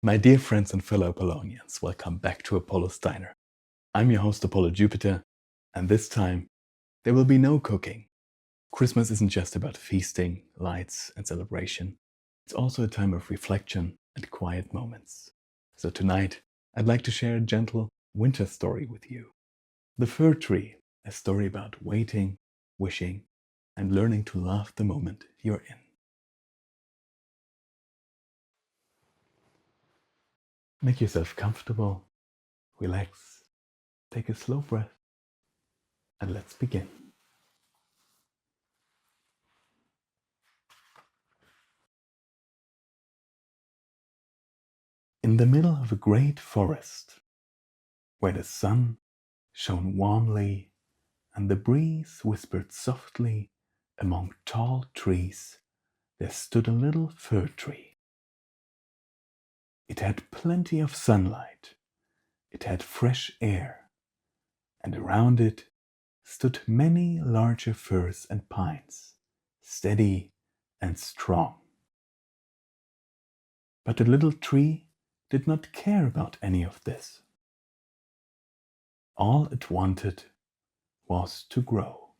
My dear friends and fellow Apollonians, welcome back to Apaulo Diner. I'm your host Apollo Jupiter, and this time there will be no cooking. Christmas isn't just about feasting, lights and celebration. It's also a time of reflection and quiet moments. So tonight, I'd like to share a gentle winter story with you. The Fir Tree, a story about waiting, wishing, and learning to love the moment you're in. Make yourself comfortable, relax, take a slow breath, and let's begin. In the middle of a great forest, where the sun shone warmly and the breeze whispered softly among tall trees, there stood a little fir tree. It had plenty of sunlight, it had fresh air, and around it stood many larger firs and pines, steady and strong. But the little tree did not care about any of this. All it wanted was to grow.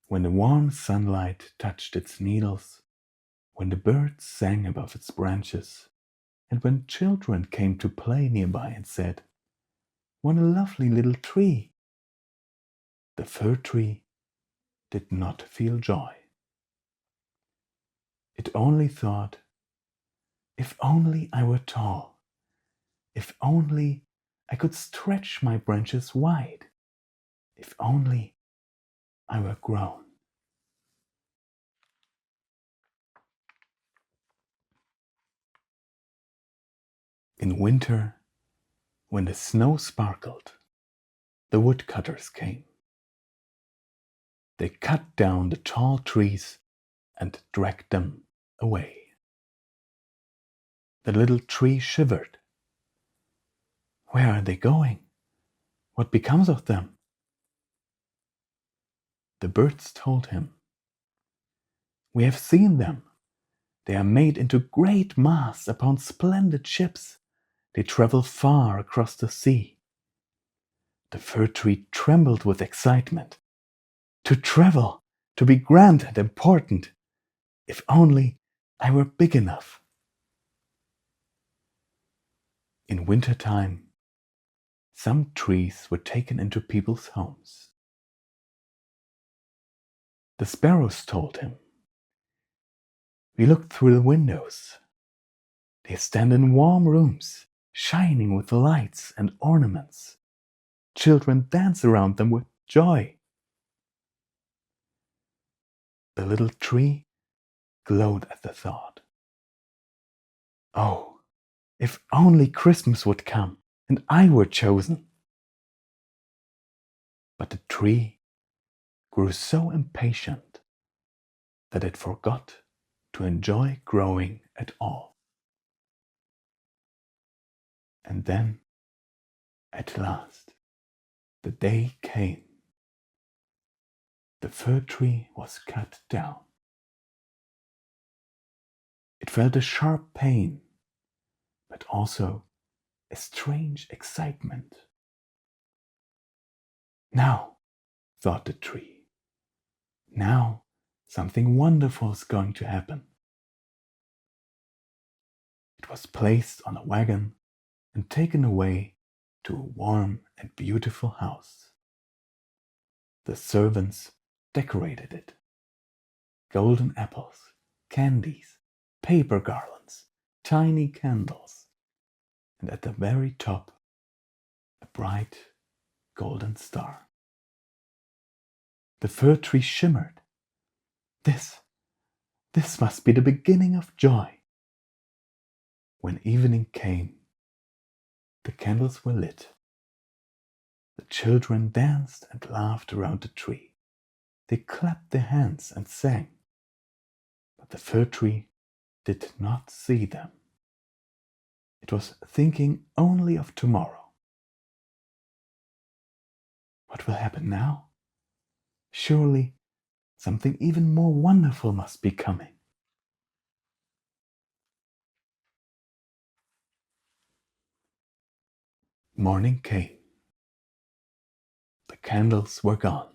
When the warm sunlight touched its needles, when the birds sang above its branches, and when children came to play nearby and said, "What a lovely little tree!" the fir tree did not feel joy. It only thought, if only I were tall, if only I could stretch my branches wide, if only I were grown. In winter, when the snow sparkled, the woodcutters came. They cut down the tall trees and dragged them away. The little tree shivered. Where are they going? What becomes of them? The birds told him, "We have seen them. They are made into great masts upon splendid ships. They travel far across the sea." The fir tree trembled with excitement. To travel, to be grand and important. If only I were big enough. In wintertime, some trees were taken into people's homes. The sparrows told him, "We looked through the windows. They stand in warm rooms, shining with lights and ornaments. Children dance around them with joy." The little tree glowed at the thought. Oh, if only Christmas would come and I were chosen. But the tree grew so impatient that it forgot to enjoy growing at all. And then, at last, the day came. The fir tree was cut down. It felt a sharp pain, but also a strange excitement. Now, thought the tree, now something wonderful is going to happen. It was placed on a wagon and taken away to a warm and beautiful house. The servants decorated it. Golden apples, candies, paper garlands, tiny candles, and at the very top, a bright golden star. The fir tree shimmered. This must be the beginning of joy. When evening came, the candles were lit. The children danced and laughed around the tree. They clapped their hands and sang. But the fir tree did not see them. It was thinking only of tomorrow. What will happen now? Surely something even more wonderful must be coming. Morning came. The candles were gone.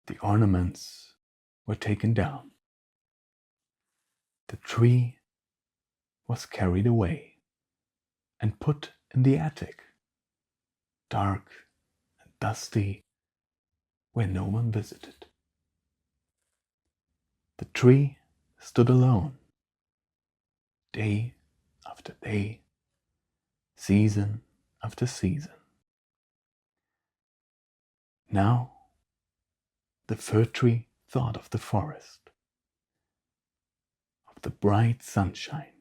The ornaments were taken down. The tree was carried away and put in the attic, dark and dusty, where no one visited. The tree stood alone, day after day, season after season. Now the fir tree thought of the forest, of the bright sunshine,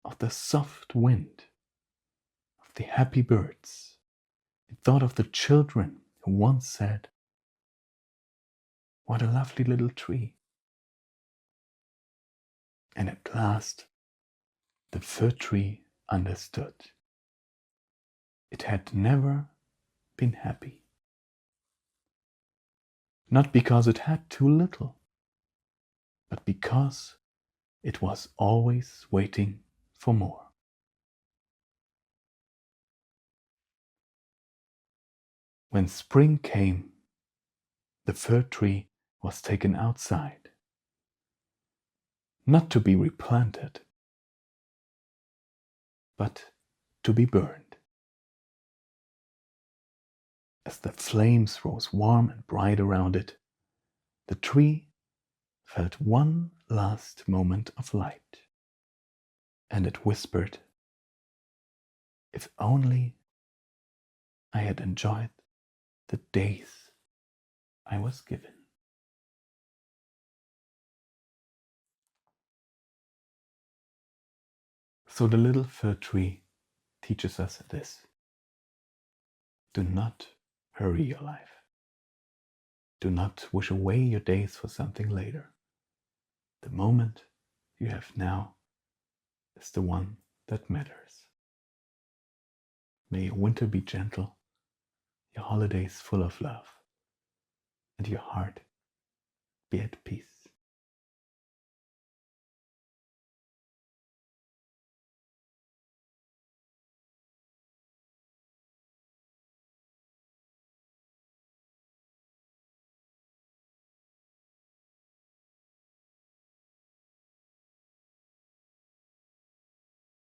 of the soft wind, of the happy birds. It thought of the children who once said, "What a lovely little tree." And at last the fir tree understood. It had never been happy. Not because it had too little, but because it was always waiting for more. When spring came, the fir tree was taken outside, not to be replanted, but to be burned. As the flames rose warm and bright around it, the tree felt one last moment of light, and it whispered, "If only I had enjoyed the days I was given." So the little fir tree teaches us this: do not hurry your life. Do not wish away your days for something later. The moment you have now is the one that matters. May your winter be gentle, your holidays full of love, and your heart be at peace.